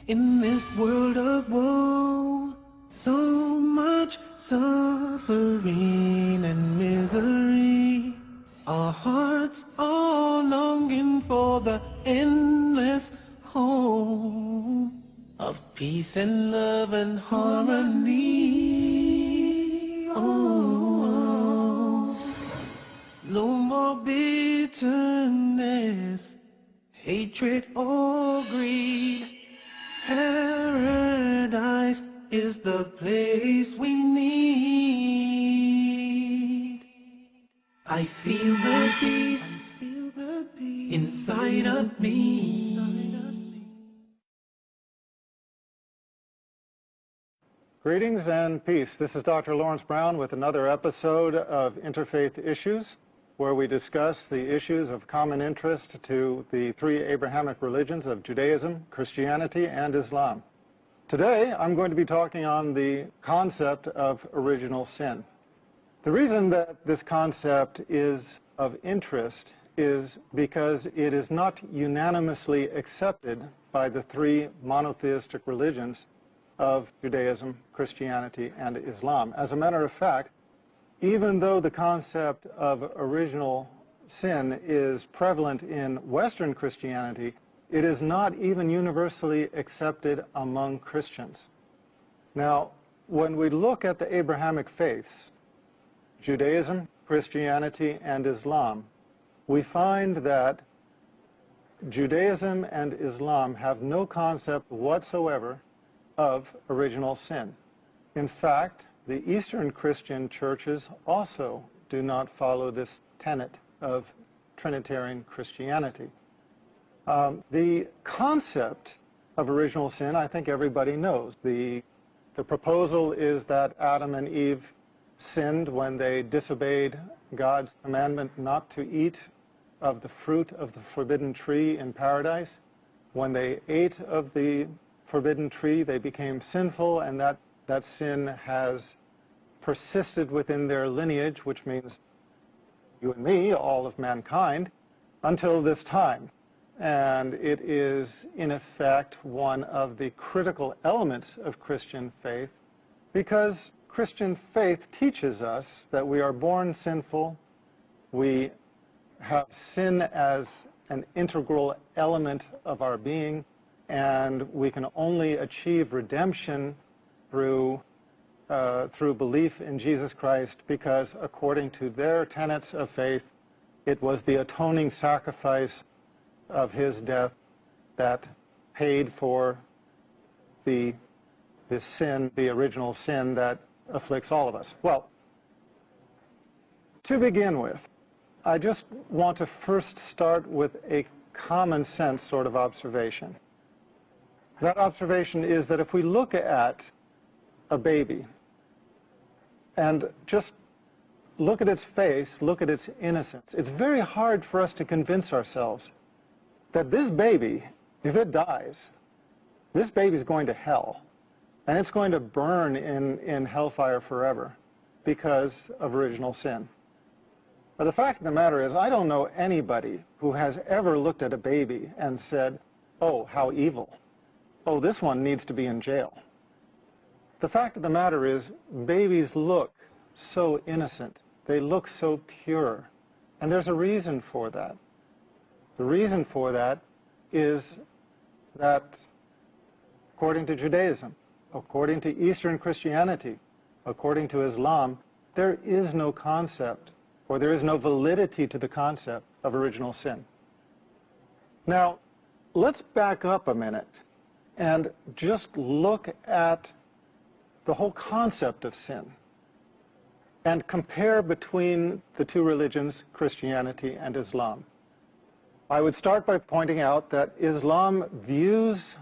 In this world of woe, so much suffering and misery, our hearts are longing for the endless home of peace and love and harmony. Oh, no more bitterness, hatred or greed. Paradise is the place we need. I feel the peace inside of me. Greetings and peace. This is Dr. Lawrence Brown with another episode of Interfaith Issues, where we discuss the issues of common interest to the three Abrahamic religions of Judaism, Christianity, and Islam. Today, I'm going to be talking on the concept of original sin. The reason that this concept is of interest is because it is not unanimously accepted by the three monotheistic religions of Judaism, Christianity, and Islam. As a matter of fact, even though the concept of original sin is prevalent in Western Christianity, it is not even universally accepted among Christians. Now, when we look at the Abrahamic faiths, Judaism, Christianity, and Islam, we find that Judaism and Islam have no concept whatsoever of original sin. In fact, the Eastern Christian churches also do not follow this tenet of Trinitarian Christianity. The concept of original sin, I think everybody knows. The proposal is that Adam and Eve sinned when they disobeyed God's commandment not to eat of the fruit of the forbidden tree in paradise. When they ate of the forbidden tree, they became sinful, and that sin has persisted within their lineage, which means you and me, all of mankind, until this time. And it is, in effect, one of the critical elements of Christian faith, because Christian faith teaches us that we are born sinful, we have sin as an integral element of our being, and we can only achieve redemption through belief in Jesus Christ, because according to their tenets of faith, it was the atoning sacrifice of his death that paid for the sin, the original sin that afflicts all of us. Well, to begin with, I just want to first start with a common sense sort of observation. That observation is that if we look at a baby and just look at its face, look at its innocence, it's very hard for us to convince ourselves that this baby, if it dies, this baby's going to hell, and it's going to burn in hellfire forever because of original sin. But the fact of the matter is, I don't know anybody who has ever looked at a baby and said, oh, how evil. Oh, this one needs to be in jail. The fact of the matter is, babies look so innocent. They look so pure. And there's a reason for that. The reason for that is that, according to Judaism, according to Eastern Christianity, according to Islam, there is no concept, or there is no validity to the concept of original sin. Now, let's back up a minute and just look at the whole concept of sin and compare between the two religions, Christianity and Islam. I would start by pointing out that Islam views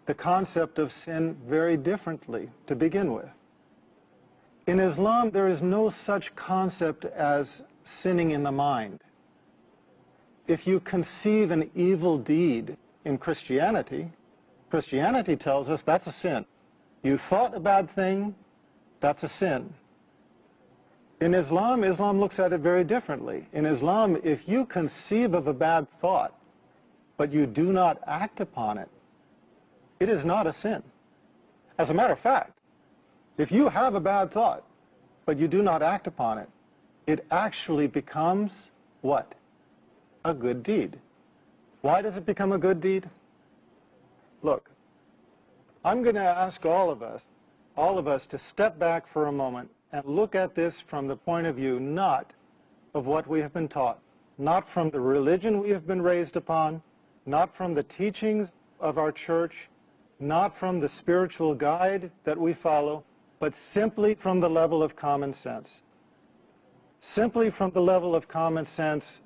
the concept of sin very differently to begin with. In Islam, there is no such concept as sinning in the mind. If you conceive an evil deed in Christianity, Christianity tells us that's a sin. You thought a bad thing, that's a sin. In Islam, Islam looks at it very differently. In Islam, if you conceive of a bad thought, but you do not act upon it, it is not a sin. As a matter of fact, if you have a bad thought, but you do not act upon it, it actually becomes what? A good deed. Why does it become a good deed? Look, I'm going to ask all of us to step back for a moment and look at this from the point of view not of what we have been taught, not from the religion we have been raised upon, not from the teachings of our church, not from the spiritual guide that we follow, but simply from the level of common sense. Simply from the level of common sense,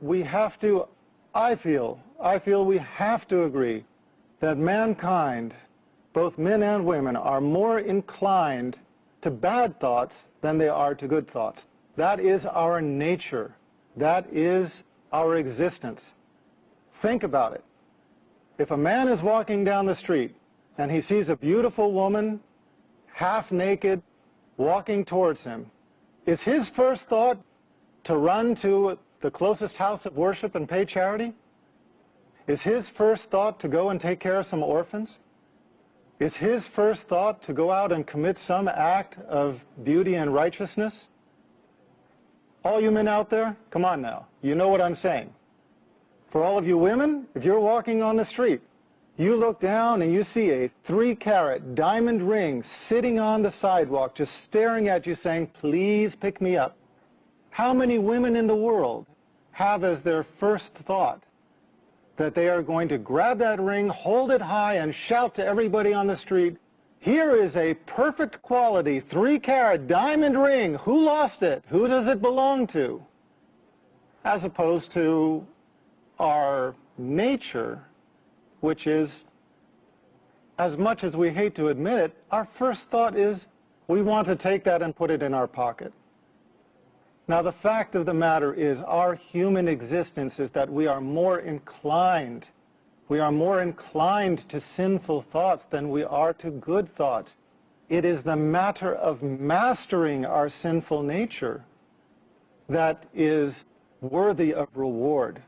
we have to, I feel we have to agree that mankind, both men and women, are more inclined to bad thoughts than they are to good thoughts. That is our nature. That is our existence. Think about it. If a man is walking down the street and he sees a beautiful woman, half naked, walking towards him, is his first thought to run to the closest house of worship and pay charity? Is his first thought to go and take care of some orphans? Is his first thought to go out and commit some act of beauty and righteousness? All you men out there, come on now. You know what I'm saying. For all of you women, if you're walking on the street, you look down and you see a 3-carat diamond ring sitting on the sidewalk, just staring at you saying, please pick me up. How many women in the world have as their first thought that they are going to grab that ring, hold it high, and shout to everybody on the street, here is a perfect quality 3-carat diamond ring. Who lost it? Who does it belong to? As opposed to our nature, which is, as much as we hate to admit it, our first thought is we want to take that and put it in our pocket. Now, the fact of the matter is our human existence is that we are more inclined to sinful thoughts than we are to good thoughts. It is the matter of mastering our sinful nature that is worthy of reward.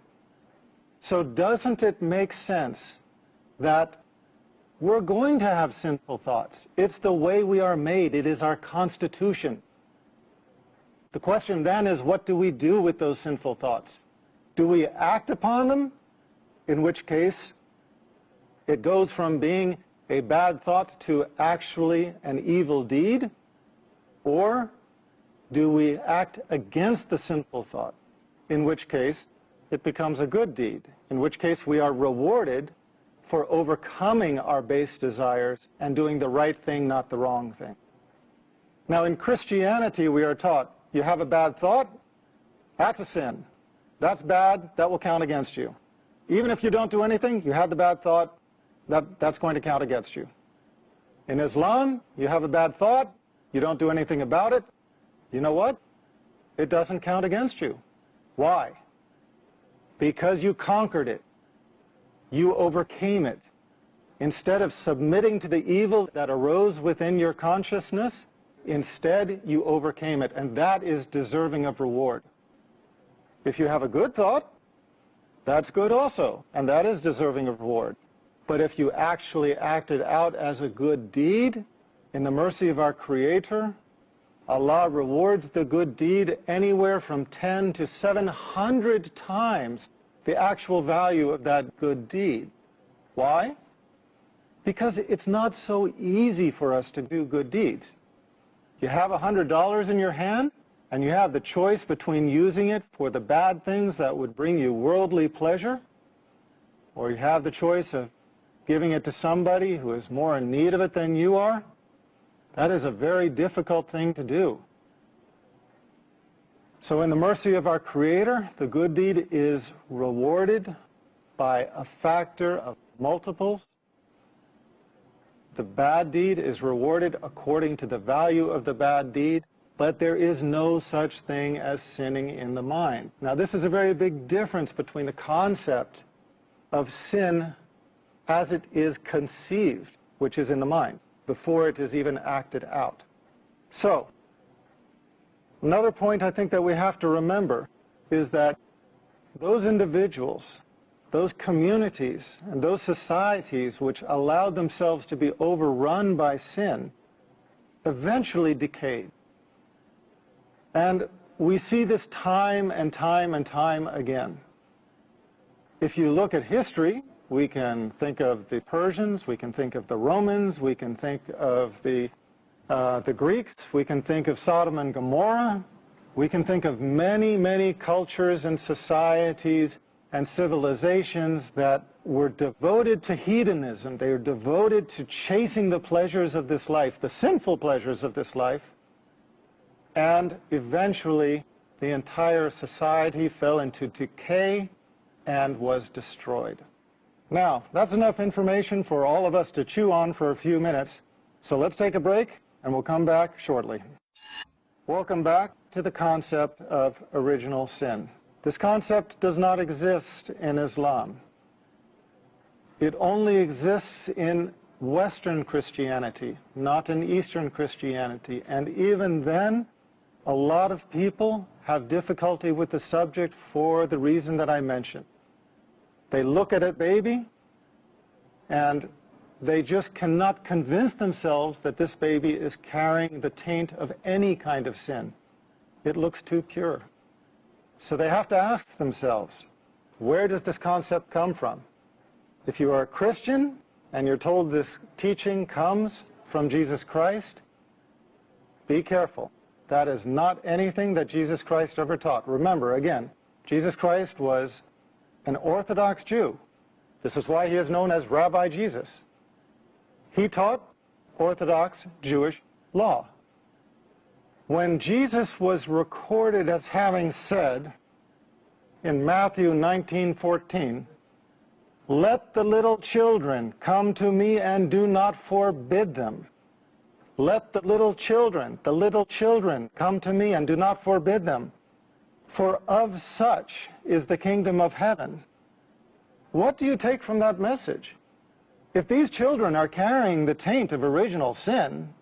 So doesn't it make sense that we're going to have sinful thoughts? It's the way we are made. It is our constitution. The question then is, what do we do with those sinful thoughts? Do we act upon them? In which case, it goes from being a bad thought to actually an evil deed? Or do we act against the sinful thought? In which case, it becomes a good deed. In which case, we are rewarded for overcoming our base desires and doing the right thing, not the wrong thing. Now, in Christianity, we are taught, you have a bad thought, that's a sin. That's bad, that will count against you. Even if you don't do anything, you have the bad thought, that's going to count against you. In Islam, you have a bad thought, you don't do anything about it, you know what? It doesn't count against you. Why? Because you conquered it. You overcame it. Instead of submitting to the evil that arose within your consciousness, instead you overcame it, and that is deserving of reward. If you have a good thought, that's good also, and that is deserving of reward. But if you actually acted out as a good deed, in the mercy of our Creator, Allah rewards the good deed anywhere from 10 to 700 times the actual value of that good deed. Why? Because it's not so easy for us to do good deeds. You have $100 in your hand, and you have the choice between using it for the bad things that would bring you worldly pleasure, or you have the choice of giving it to somebody who is more in need of it than you are. That is a very difficult thing to do. So in the mercy of our Creator, the good deed is rewarded by a factor of multiples. The bad deed is rewarded according to the value of the bad deed, but there is no such thing as sinning in the mind. Now, this is a very big difference between the concept of sin as it is conceived, which is in the mind, before it is even acted out. So, another point I think that we have to remember is that those individuals those communities and those societies which allowed themselves to be overrun by sin eventually decayed. And we see this time and time and time again. If you look at history, we can think of the Persians, we can think of the Romans, we can think of the Greeks, we can think of Sodom and Gomorrah, we can think of many, many cultures and societies and civilizations that were devoted to hedonism. They were devoted to chasing the pleasures of this life, the sinful pleasures of this life, and eventually the entire society fell into decay and was destroyed. Now, that's enough information for all of us to chew on for a few minutes, so let's take a break and we'll come back shortly. Welcome back to the concept of original sin. This concept does not exist in Islam. It only exists in Western Christianity, not in Eastern Christianity. And even then, a lot of people have difficulty with the subject for the reason that I mentioned. They look at a baby and they just cannot convince themselves that this baby is carrying the taint of any kind of sin. It looks too pure. So they have to ask themselves, where does this concept come from? If you are a Christian and you're told this teaching comes from Jesus Christ, be careful. That is not anything that Jesus Christ ever taught. Remember, again, Jesus Christ was an Orthodox Jew. This is why he is known as Rabbi Jesus. He taught Orthodox Jewish law. When Jesus was recorded as having said in Matthew 19:14, "Let the little children come to me and do not forbid them." Let the little children come to me and do not forbid them, for of such is the kingdom of heaven. What do you take from that message? If these children are carrying the taint of original sin,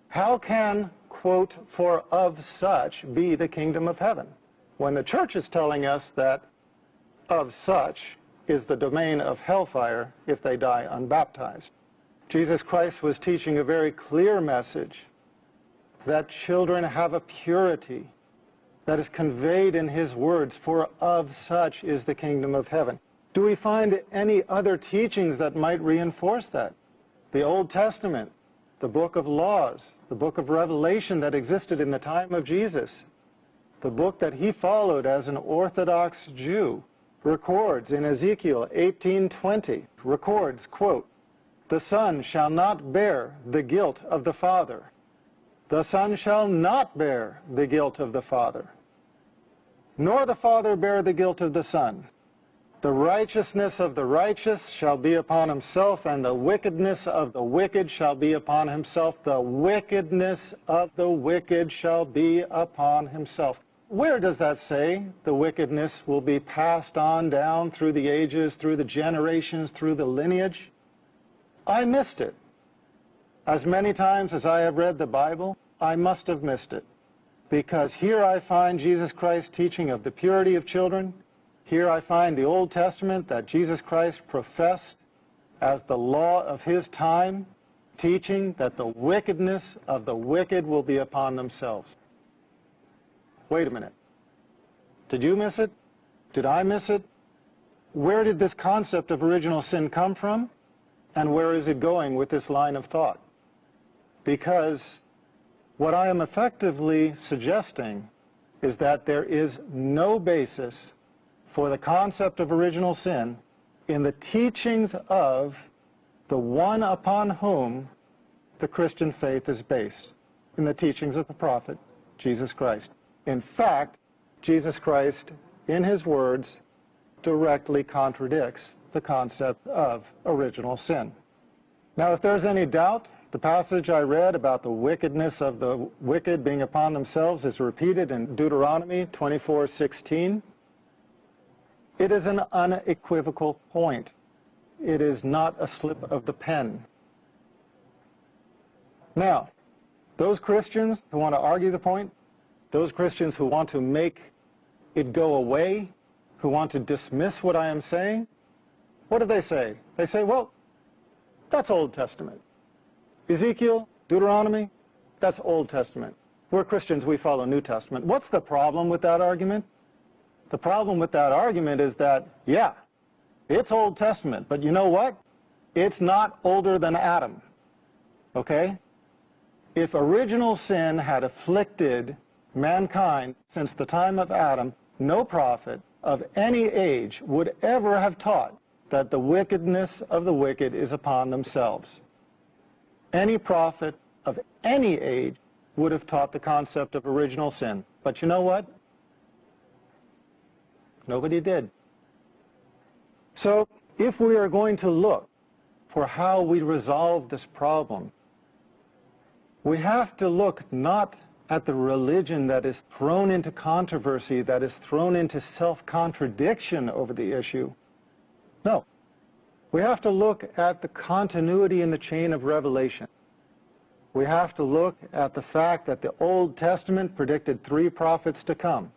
how can, quote, "for of such be the kingdom of heaven," when the church is telling us that of such is the domain of hellfire if they die unbaptized? Jesus Christ was teaching a very clear message that children have a purity that is conveyed in his words, "for of such is the kingdom of heaven." Do we find any other teachings that might reinforce that? The Old Testament, the book of laws, the book of Revelation that existed in the time of Jesus, the book that he followed as an Orthodox Jew, records in Ezekiel 18:20, records, quote, "The Son shall not bear the guilt of the Father. The Son shall not bear the guilt of the Father, nor the Father bear the guilt of the Son. The righteousness of the righteous shall be upon himself, and the wickedness of the wicked shall be upon himself. The wickedness of the wicked shall be upon himself." Where does that say the wickedness will be passed on down through the ages, through the generations, through the lineage? I missed it. As many times as I have read the Bible, I must have missed it. Because here I find Jesus Christ teaching of the purity of children. Here I find the Old Testament that Jesus Christ professed as the law of his time, teaching that the wickedness of the wicked will be upon themselves. Wait a minute. Did you miss it? Did I miss it? Where did this concept of original sin come from? And where is it going with this line of thought? Because what I am effectively suggesting is that there is no basis for the concept of original sin in the teachings of the one upon whom the Christian faith is based, in the teachings of the prophet, Jesus Christ. In fact, Jesus Christ, in his words, directly contradicts the concept of original sin. Now, if there's any doubt, the passage I read about the wickedness of the wicked being upon themselves is repeated in Deuteronomy 24:16. It is an unequivocal point. It is not a slip of the pen. Now, those Christians who want to argue the point, those Christians who want to make it go away, who want to dismiss what I am saying, what do they say? They say, well, that's Old Testament. Ezekiel, Deuteronomy, that's Old Testament. We're Christians, we follow New Testament. What's the problem with that argument? The problem with that argument is that, yeah, it's Old Testament, but you know what? It's not older than Adam, okay? If original sin had afflicted mankind since the time of Adam, no prophet of any age would ever have taught that the wickedness of the wicked is upon themselves. Any prophet of any age would have taught the concept of original sin. But you know what? Nobody did. So if we are going to look for how we resolve this problem, we have to look not at the religion that is thrown into controversy, that is thrown into self-contradiction over the issue. No. We have to look at the continuity in the chain of revelation. We have to look at the fact that the Old Testament predicted 3 prophets to come.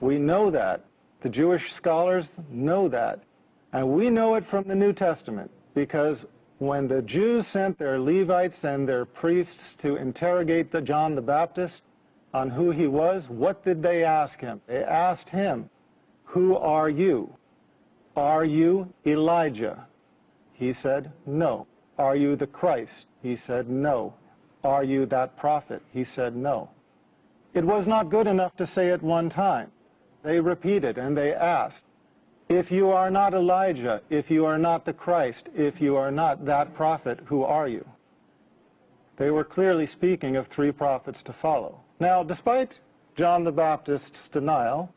We know that. The Jewish scholars know that. And we know it from the New Testament, because when the Jews sent their Levites and their priests to interrogate John the Baptist on who he was, what did they ask him? They asked him, "Who are you? Are you Elijah?" He said, "No." "Are you the Christ?" He said, "No." "Are you that prophet?" He said, "No." It was not good enough to say it one time. They repeated and they asked, "If you are not Elijah, if you are not the Christ, if you are not that prophet, who are you?" They were clearly speaking of 3 prophets to follow. Now, despite John the Baptist's denial,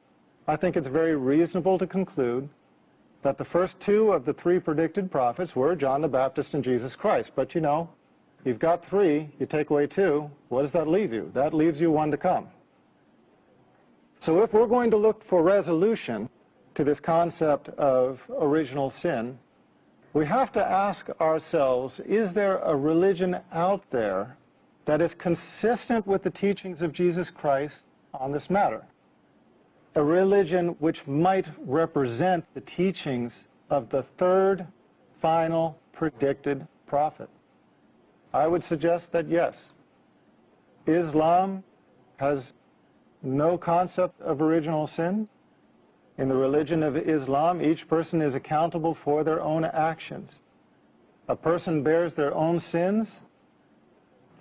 I think it's very reasonable to conclude that the first 2 of the 3 predicted prophets were John the Baptist and Jesus Christ. But you know, you've got 3, you take away 2, what does that leave you? That leaves you 1 to come. So if we're going to look for resolution to this concept of original sin, we have to ask ourselves, is there a religion out there that is consistent with the teachings of Jesus Christ on this matter? A religion which might represent the teachings of the 3rd final predicted prophet? I would suggest that yes. Islam has no concept of original sin. In the religion of Islam, each person is accountable for their own actions. A person bears their own sins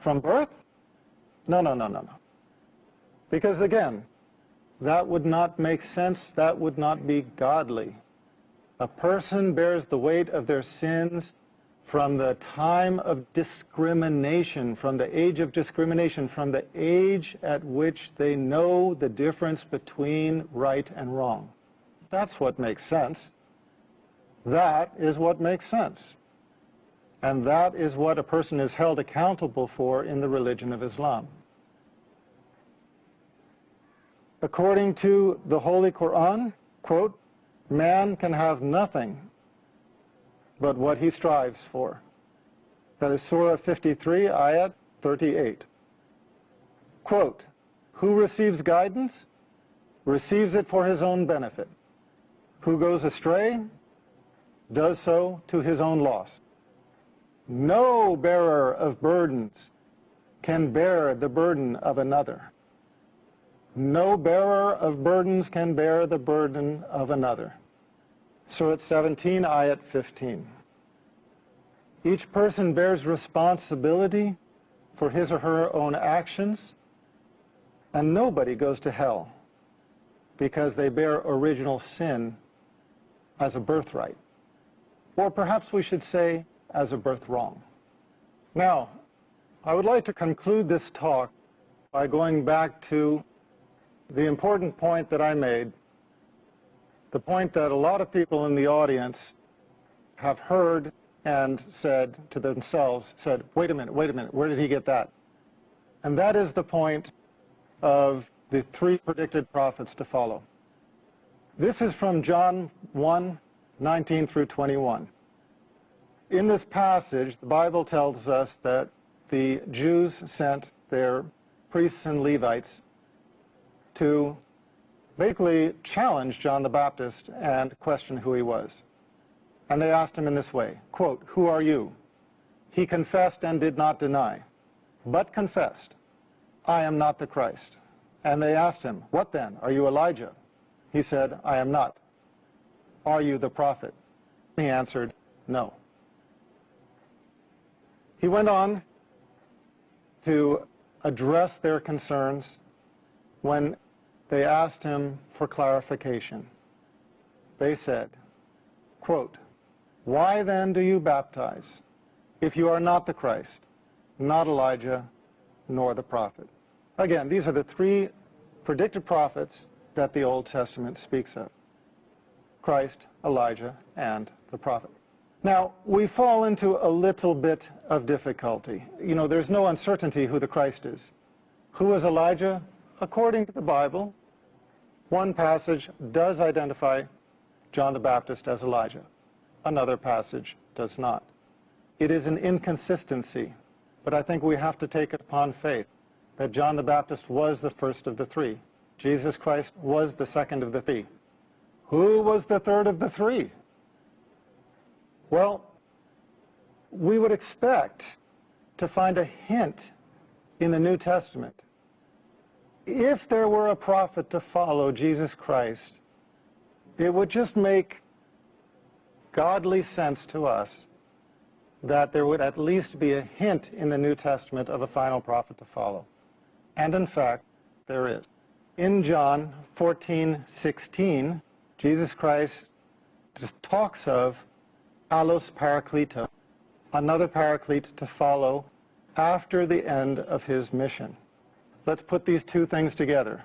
from birth? No. Because again, that would not make sense, that would not be godly. A person bears the weight of their sins from the time of discrimination, from the age of discrimination, from the age at which they know the difference between right and wrong. That's what makes sense. That is what makes sense. And that is what a person is held accountable for in the religion of Islam. According to the Holy Quran, quote, "Man can have nothing but what he strives for." That is Surah 53, Ayat 38. Quote, "Who receives guidance, receives it for his own benefit. Who goes astray, does so to his own loss. No bearer of burdens can bear the burden of another. No bearer of burdens can bear the burden of another." Surah 17, Ayat 15. Each person bears responsibility for his or her own actions, and nobody goes to hell because they bear original sin as a birthright. Or perhaps we should say as a birth wrong. Now, I would like to conclude this talk by going back to the important point that I made, the point that a lot of people in the audience have heard and said to themselves, wait a minute, where did he get that? And that is the point of the 3 predicted prophets to follow. This is from John 1, 19 through 21. In this passage, the Bible tells us that the Jews sent their priests and Levites to basically challenge John the Baptist and question who he was. And they asked him in this way, quote, "Who are you?" He confessed and did not deny, but confessed, "I am not the Christ." And they asked him, "What then? Are you Elijah?" He said, "I am not." "Are you the prophet?" He answered, "No." He went on to address their concerns when they asked him for clarification. They said, quote, "Why then do you baptize if you are not the Christ, not Elijah, nor the prophet?" Again, these are the three predicted prophets that the Old Testament speaks of: Christ, Elijah, and the prophet. Now, we fall into a little bit of difficulty. You know, there's no uncertainty who the Christ is. Who is Elijah? According to the Bible, one passage does identify John the Baptist as Elijah. Another passage does not. It is an inconsistency, but I think we have to take it upon faith that John the Baptist was the first of the three. Jesus Christ was the second of the three. Who was the third of the three? Well, we would expect to find a hint in the New Testament. If there were a prophet to follow Jesus Christ, it would just make godly sense to us that there would at least be a hint in the New Testament of a final prophet to follow. And in fact, there is. In John 14:16, Jesus Christ just talks of allos parakletos, another paraclete to follow after the end of his mission. Let's put these two things together.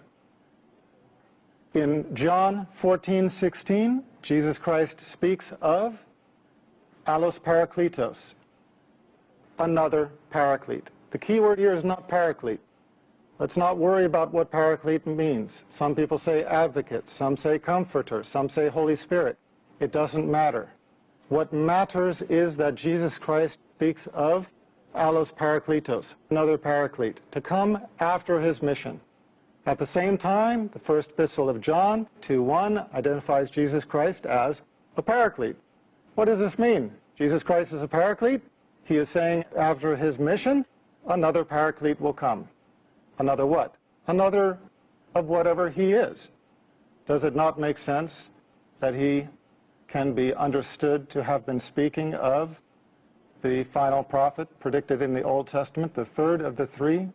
In John 14:16, Jesus Christ speaks of allos parakletos, another paraclete. The key word here is not paraclete. Let's not worry about what paraclete means. Some people say advocate, some say comforter, some say Holy Spirit. It doesn't matter. What matters is that Jesus Christ speaks of allos parakletos, another paraclete, to come after his mission. At the same time, the first epistle of John 2:1 identifies Jesus Christ as a paraclete. What does this mean? Jesus Christ is a paraclete? He is saying after his mission, another paraclete will come. Another what? Another of whatever he is. Does it not make sense that he can be understood to have been speaking of the final prophet predicted in the Old Testament, the third of the three,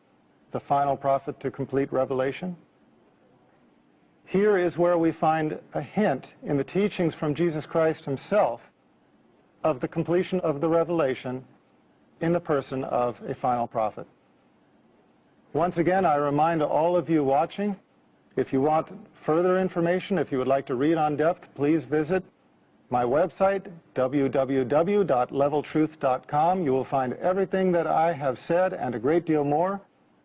the final prophet to complete Revelation? Here is where we find a hint in the teachings from Jesus Christ himself of the completion of the revelation in the person of a final prophet. Once again, I remind all of you watching, if you want further information, if you would like to read on depth, please visit my website, www.leveltruth.com. You will find everything that I have said and a great deal more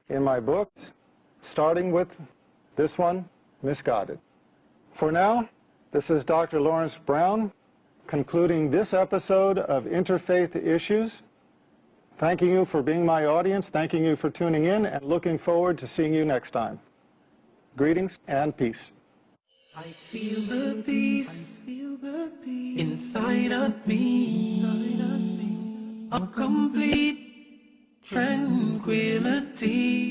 in my books, starting with this one, Misguided. For now, this is Dr. Lawrence Brown concluding this episode of Interfaith Issues. Thanking you for being my audience, thanking you for tuning in, and looking forward to seeing you next time. Greetings and peace. I feel the peace inside of me, a complete tranquility.